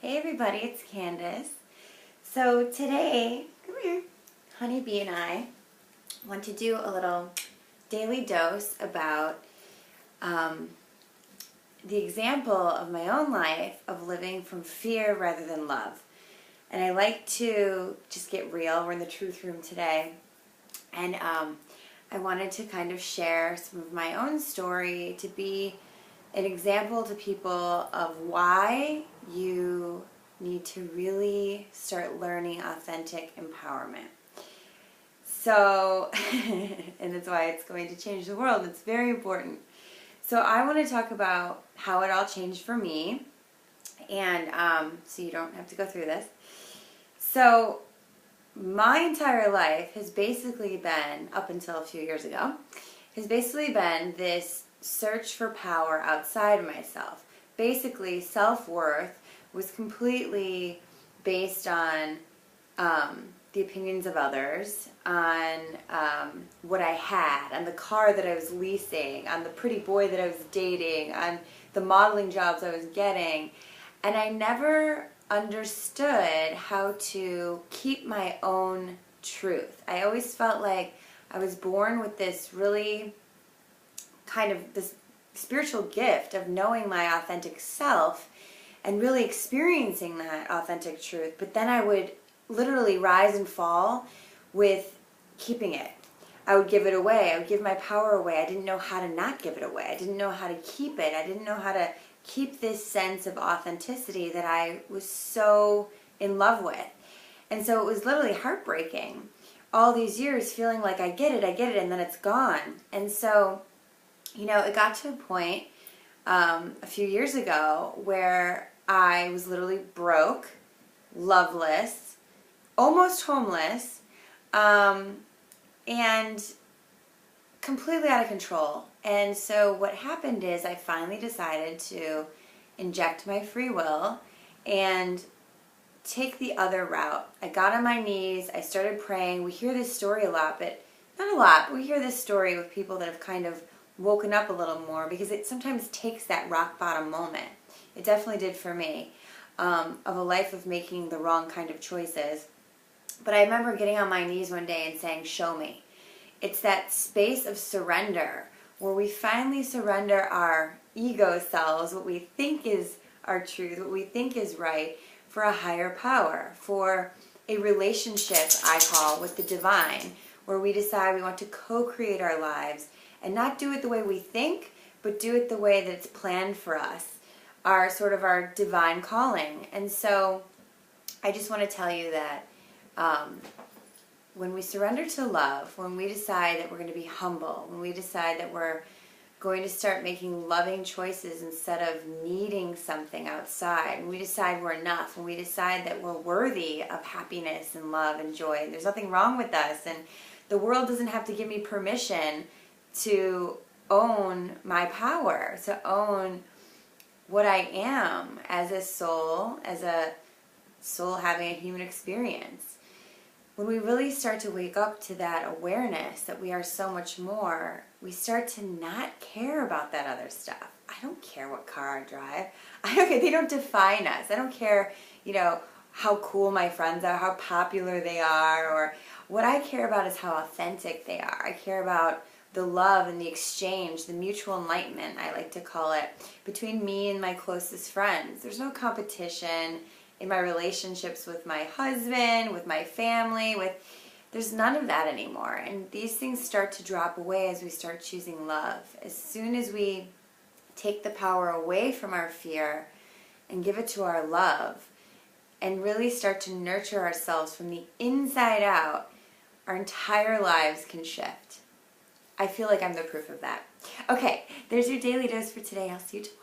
Hey everybody, it's Candace. So today, come here, Honeybee and I want to do a little daily dose about the example of my own life of living from fear rather than love. And I like to just get real. We're in the truth room today. And I wanted to kind of share some of my own story to be an example to people of why you need to really start learning authentic empowerment. So, and that's why it's going to change the world. It's very important. So I want to talk about how it all changed for me, and so you don't have to go through this. So my entire life has basically been, up until a few years ago, has basically been this search for power outside of myself. Basically, self-worth was completely based on the opinions of others, on what I had, on the car that I was leasing, on the pretty boy that I was dating, on the modeling jobs I was getting. And I never understood how to keep my own truth. I always felt like I was born with this really kind of this spiritual gift of knowing my authentic self and really experiencing that authentic truth, but then I would literally rise and fall with keeping it. I would give it away. I would give my power away. I didn't know how to not give it away. I didn't know how to keep it. I didn't know how to keep this sense of authenticity that I was so in love with. And so it was literally heartbreaking all these years feeling like I get it, and then it's gone. And so, you know, it got to a point a few years ago where I was literally broke, loveless, almost homeless, and completely out of control. And so what happened is I finally decided to inject my free will and take the other route. I got on my knees, I started praying. We hear this story a lot, but not a lot, but we hear this story with people that have kind of woken up a little more, because it sometimes takes that rock bottom moment. It definitely did for me, of a life of making the wrong kind of choices. But I remember getting on my knees one day and saying, show me. It's that space of surrender where we finally surrender our ego selves, what we think is our truth, what we think is right, for a higher power, for a relationship, I call, with the divine, where we decide we want to co-create our lives and not do it the way we think, but do it the way that it's planned for us, our sort of our divine calling. And so I just want to tell you that when we surrender to love, when we decide that we're going to be humble, when we decide that we're going to start making loving choices instead of needing something outside, when we decide we're enough, when we decide that we're worthy of happiness and love and joy, and there's nothing wrong with us, and the world doesn't have to give me permission to own my power, to own what I am as a soul having a human experience. When we really start to wake up to that awareness that we are so much more, we start to not care about that other stuff. I don't care what car I drive. I don't care. They don't define us. I don't care, you know, how cool my friends are, how popular they are, or what I care about is how authentic they are. I care about the love and the exchange, the mutual enlightenment, I like to call it, between me and my closest friends. There's no competition in my relationships with my husband, with my family, there's none of that anymore. And these things start to drop away as we start choosing love. As soon as we take the power away from our fear and give it to our love and really start to nurture ourselves from the inside out, our entire lives can shift. I feel like I'm the proof of that. Okay, there's your daily dose for today. I'll see you tomorrow.